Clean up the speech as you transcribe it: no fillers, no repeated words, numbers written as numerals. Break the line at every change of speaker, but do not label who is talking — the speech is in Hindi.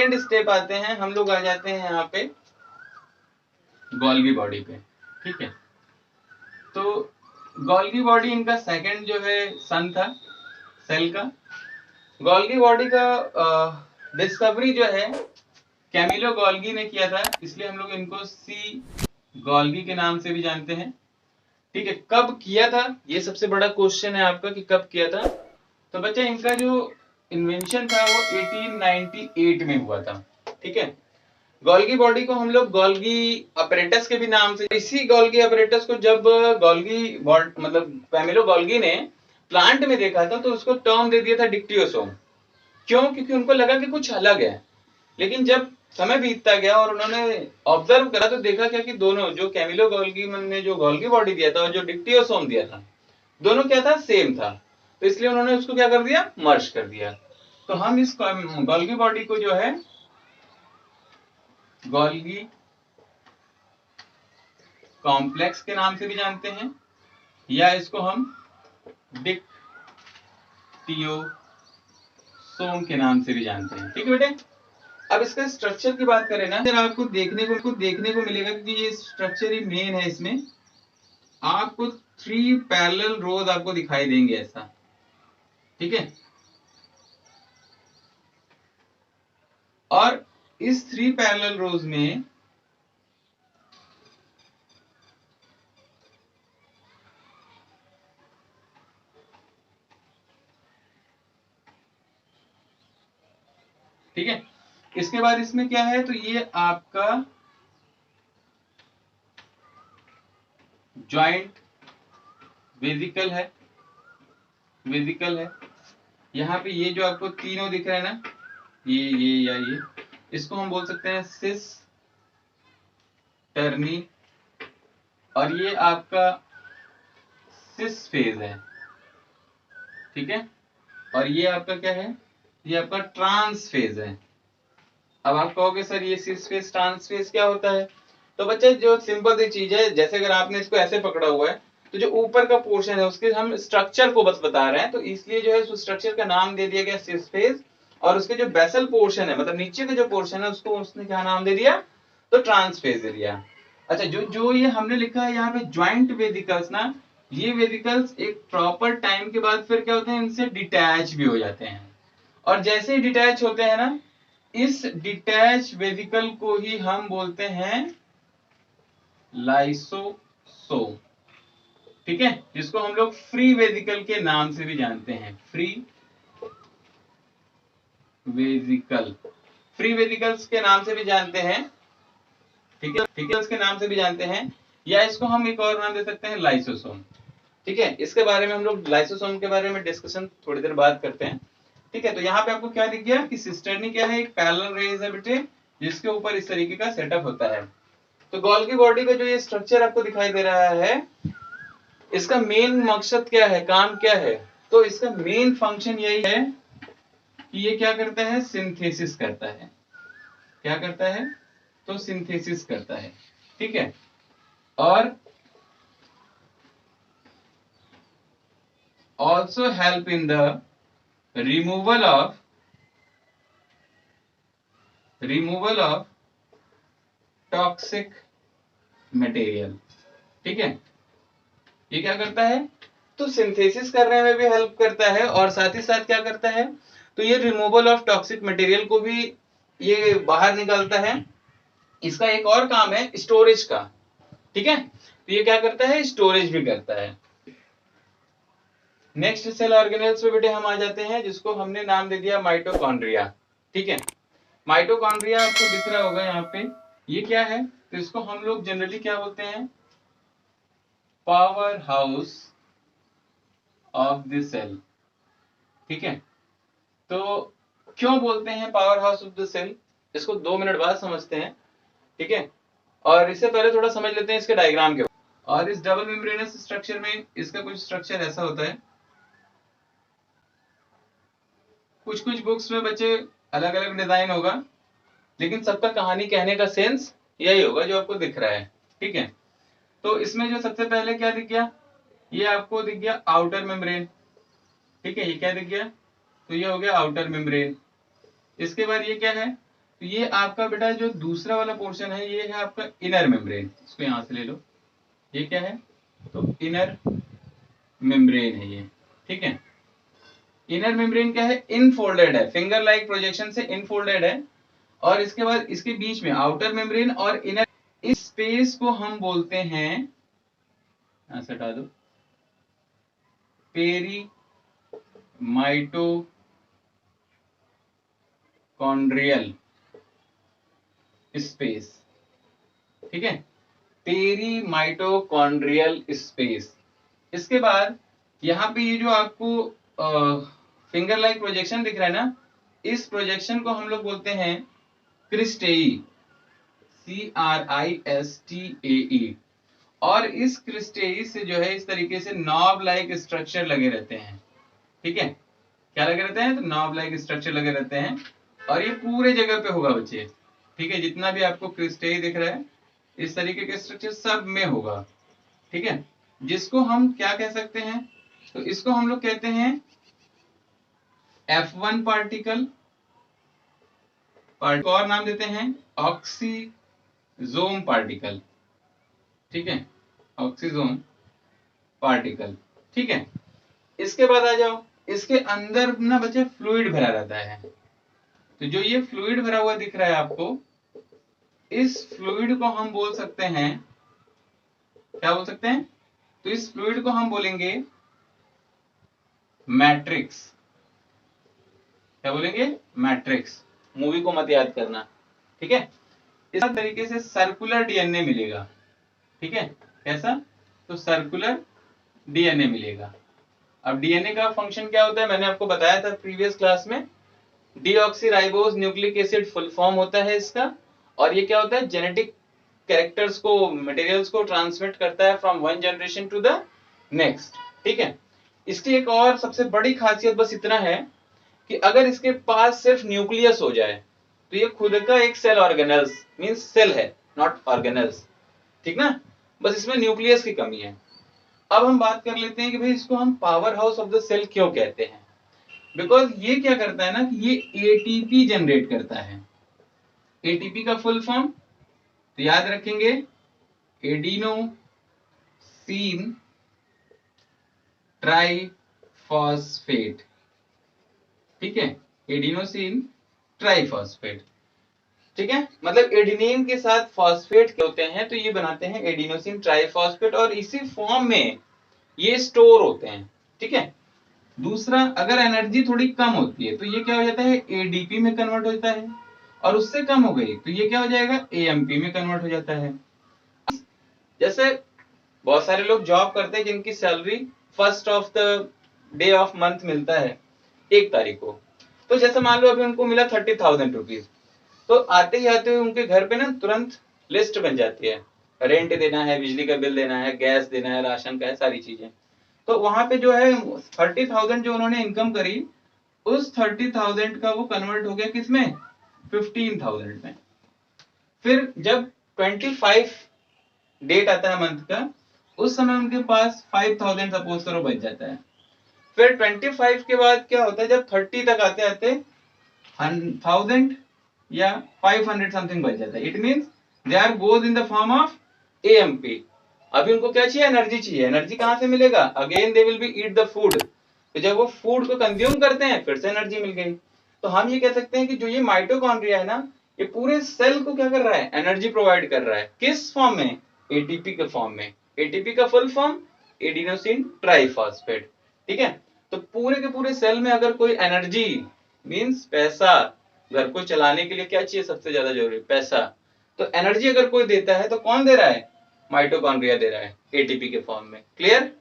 सेकेंड स्टेप आते हैं, हम लोग आ जाते हैं यहाँ पे गोल्गी बॉडी पे। ठीक है, तो गोल्गी बॉडी इनका सेकंड जो है सन था सेल का। गोल्गी बॉडी का डिस्कवरी जो है कैमिलो गोल्गी ने किया था, इसलिए हम लोग इनको सी गोल्गी के नाम से भी जानते हैं। ठीक है, कब किया था ये सबसे बड़ा क्वेश्चन है आपका कि कब किया था। तो बच्चा इनका जो इन्वेंशन था वो 1898 में हुआ था। ठीक है, गोल्गी बॉडी को हम लोग गोल्गी अपरेटस के भी नाम से, इसी गोल्गी अपरेटस को जब गोल्गी मतलब कैमिलो गोल्गी ने प्लांट में देखा था तो उसको टर्म दे दिया था डिक्टियोसोम। क्यों? क्योंकि उनको लगा कि कुछ अलग है। लेकिन जब समय बीतता गया और उन्होंने ऑब्जर्व करा तो देखा क्या कि दोनों, जो कैमिलो गोल्गी ने जो गोल्गी बॉडी दिया था और जो डिक्टियोसोम दिया था, दोनों क्या था, सेम था। तो इसलिए उन्होंने उसको क्या कर दिया, मर्ज कर दिया। तो हम इस गोल्गी बॉडी को जो है गोल्गी कॉम्प्लेक्स के नाम से भी जानते हैं, या इसको हम डिक्टियोसोम के नाम से भी जानते हैं। ठीक है बेटे, अब इसका स्ट्रक्चर की बात करें ना, फिर आपको देखने को मिलेगा कि ये स्ट्रक्चर ही मेन है। इसमें आपको 3 पैरेलल रोज आपको दिखाई देंगे ऐसा। ठीक है, और इस 3 पैरेलल रोज में ठीक है, इसके बाद इसमें क्या है, तो ये आपका जॉइंट वेजिकल है। यहाँ पे ये जो आपको तीनों दिख रहा है ना, ये या ये, इसको हम बोल सकते हैं सिस टर्नी, और ये आपका सिस फेज है। ठीक है, और ये आपका क्या है, ये आपका ट्रांस फेज है। अब आप कहोगे सर ये सिस फेज ट्रांस फेज क्या होता है? तो बच्चे जो सिंपल सी चीज है, जैसे अगर आपने इसको ऐसे पकड़ा हुआ है तो जो ऊपर का पोर्शन है उसके हम स्ट्रक्चर को बस बता रहे हैं, तो इसलिए जो है उस स्ट्रक्चर का नाम दे दिया गया सिस फेज, और उसके जो बेसल पोर्शन है मतलब नीचे का जो पोर्शन है उसको उसने क्या नाम दे दिया, तो ट्रांस फेज दे दिया। अच्छा, जो ये हमने लिखा है यहाँ पे ज्वाइंट वेदिकल्स ना, ये वेदिकल्स एक प्रॉपर टाइम के बाद फिर क्या होते हैं, इनसे डिटैच भी हो जाते हैं। और जैसे ही डिटैच होते हैं ना, इस डिटैच वेदिकल को ही हम बोलते हैं लाइसोसोम। ठीक है, जिसको हम लोग फ्री वेदिकल के नाम से भी जानते हैं, फ्री वेदिकल्स के नाम से भी जानते हैं। ठीक है, उसके नाम से भी जानते हैं, या इसको हम एक और नाम दे सकते हैं लाइसोसोम। ठीक है, इसके बारे में हम लोग लाइसोसोम के बारे में डिस्कशन थोड़ी देर बाद करते हैं। ठीक है, तो यहाँ पे आपको क्या दिख गया कि सिस्टर्नी क्या है, एक पैरेलल रेज है बेटे, जिसके ऊपर इस तरीके का सेटअप होता है। तो गोल्गी बॉडी का जो ये स्ट्रक्चर आपको दिखाई दे रहा है, इसका मेन मकसद क्या है, काम क्या है? तो इसका मेन फंक्शन यही है कि ये क्या करता है, सिंथेसिस करता है। क्या करता है? तो सिंथेसिस करता है। ठीक है, और also help in the removal of toxic material। ठीक है, ये क्या करता है, तो सिंथेसिस करने में भी हेल्प करता है, और साथ ही साथ क्या करता है, तो ये रिमूवल ऑफ टॉक्सिक मटेरियल को भी ये बाहर निकालता है। इसका एक और काम है स्टोरेज का। ठीक है, तो ये क्या करता है, स्टोरेज भी करता है। नेक्स्ट सेल ऑर्गेनेल्स पे बेटे हम आ जाते हैं, जिसको हमने नाम दे दिया माइटोकॉन्ड्रिया। ठीक है, माइटोकॉन्ड्रिया आपको दिख रहा होगा यहाँ पे, ये क्या है, तो इसको हम लोग जनरली क्या बोलते हैं, power house of the cell. ठीक है, तो क्यों बोलते हैं power house of the cell, इसको 2 मिनट बाद समझते हैं। ठीक है, और इससे पहले थोड़ा समझ लेते हैं इसके डायग्राम के। और इस डबल मेम्ब्रेनस स्ट्रक्चर में इसका कुछ स्ट्रक्चर ऐसा होता है, कुछ बुक्स में बच्चे अलग अलग डिजाइन होगा, लेकिन सबका कहानी कहने का सेंस यही होगा जो आपको दिख रहा है। ठीक है, तो इसमें जो सबसे पहले क्या दिख गया, ये आपको दिख गया आउटर मेम्ब्रेन। ठीक है, ये क्या दिख गया, तो ये हो गया आउटर मेम्ब्रेन। इसके बाद ये क्या है, तो ये आपका बेटा जो दूसरा वाला पोर्शन है ये है आपका इनर मेम्ब्रेन, इसको यहां से ले लो, ये क्या है, तो इनर मेम्ब्रेन है ये, ठीक है। इनर मेम्ब्रेन क्या है, इनफोल्डेड है, फिंगर लाइक प्रोजेक्शन से इनफोल्डेड है, और इसके बाद इसके बीच में आउटर मेम्ब्रेन और इनर, इस स्पेस को हम बोलते हैं, यहां से हटा दो, पेरीमाइटोकॉन्ड्रियल स्पेस, ठीक है, पेरीमाइटोकॉन्ड्रियल स्पेस। इसके बाद यहाँ पे ये जो आपको फिंगर लाइक प्रोजेक्शन दिख रहा है ना, इस प्रोजेक्शन को हम लोग बोलते हैं क्रिस्टेई, CRISTAE, और इस क्रिस्टेई से जो है इस तरीके से नॉब लाइक स्ट्रक्चर लगे रहते हैं, ठीक है, क्या लगे रहते हैं, तो नॉब लाइक स्ट्रक्चर लगे रहते हैं, और ये पूरे जगह पे होगा बच्चे, ठीक है, जितना भी आपको क्रिस्टेई दिख रहा है इस तरीके के स्ट्रक्चर सब में होगा, ठीक है, जिसको हम क्या कह सकते हैं, तो इसको हम लोग कहते हैं F1 पार्टिकल, और नाम देते हैं ऑक्सीजोम पार्टिकल, ठीक है, ऑक्सीजोम पार्टिकल, ठीक है। इसके बाद आ जाओ, इसके अंदर ना बच्चे फ्लूइड भरा रहता है, तो जो ये फ्लूइड भरा हुआ दिख रहा है आपको, इस फ्लूइड को हम बोल सकते हैं, क्या बोल सकते हैं, तो इस फ्लूइड को हम बोलेंगे मैट्रिक्स, क्या बोलेंगे, मैट्रिक्स, मूवी को मत याद करना, ठीक है। इस तरीके से सर्कुलर डीएनए मिलेगा, ठीक है, कैसा, तो सर्कुलर डीएनए मिलेगा। अब डीएनए का फंक्शन क्या होता है, मैंने आपको बताया था प्रीवियस क्लास में, deoxyribose nucleic acid full form होता है इसका, और ये क्या होता है, जेनेटिक कैरेक्टर्स को, मटेरियल्स को ट्रांसमिट करता है from one generation to the next, ठीक है। इसकी एक और सबसे बड़ी खासियत बस इतना है कि अगर इसके पास सिर्फ न्यूक्लियस हो जाए तो ये खुद का एक सेल ऑर्गेनल्स, मींस सेल है, नॉट ऑर्गेनल्स, ठीक ना, बस इसमें न्यूक्लियस की कमी है। अब हम बात कर लेते हैं कि भाई इसको हम power house of the cell क्यों कहते हैं, बिकॉज ये क्या करता है ना कि ये एटीपी जनरेट करता है। एटीपी का फुल फॉर्म तो याद रखेंगे, एडिनोसिन ट्राइफॉस्फेट, ठीक है, एडिनोसिन ट्राइफॉस्फेट, ठीक है, मतलब एडिनिन के साथ फॉस्फेट होते हैं तो ये बनाते हैं एडिनोसिन ट्राइफॉस्फेट, और इसी फॉर्म में ये स्टोर होते हैं, ठीक है। दूसरा, अगर एनर्जी थोड़ी कम होती है तो ये क्या हो जाता है, एडीपी में कन्वर्ट होता है, और उससे कम हो गई तो ये क्या हो जाएगा, एएमपी में कन्वर्ट हो जाता है। जैसे बहुत सारे लोग जॉब करते हैं जिनकी salary first of the day of month मिलता है 1 तारीख को, तो जैसे मान लो अभी उनको मिला 30,000 रुपीज, तो आते ही आते हुए उनके घर पे ना तुरंत लिस्ट बन जाती है, रेंट देना है, बिजली का बिल देना है, गैस देना है, राशन का है, सारी चीजें, तो वहां पे जो है 30,000 जो उन्होंने इनकम करी, उस 30,000 का वो कन्वर्ट हो गया किसमें, 15,000 में। फिर जब 25 डेट आता है मंथ का, उस समय उनके पास 5,000 सपोज करो बच जाता है। फिर 25 के बाद क्या होता है, जब 30 तक आते आते 1,000 या 500 समथिंग बच जाता है, it means they are goes in the form of AMP. अभी उनको क्या चाहिए, एनर्जी चाहिए, एनर्जी कहां से मिलेगा, again they will be eat the food, तो जब वो फूड को कंज्यूम करते हैं फिर से एनर्जी मिल गई। तो हम ये कह सकते हैं कि जो ये माइटोकॉन्ड्रिया है ना, ये पूरे सेल को क्या कर रहा है, एनर्जी प्रोवाइड कर रहा है, किस फॉर्म में, एटीपी के फॉर्म में। एटीपी का फुल फॉर्म एडिनोसिन ट्राइफॉस्फेट, ठीक है। तो पूरे के पूरे सेल में अगर कोई एनर्जी, मींस पैसा, घर को चलाने के लिए क्या चाहिए सबसे ज्यादा जरूरी, पैसा, तो एनर्जी अगर कोई देता है तो कौन दे रहा है, माइटोकॉन्ड्रिया दे रहा है, एटीपी के फॉर्म में। क्लियर?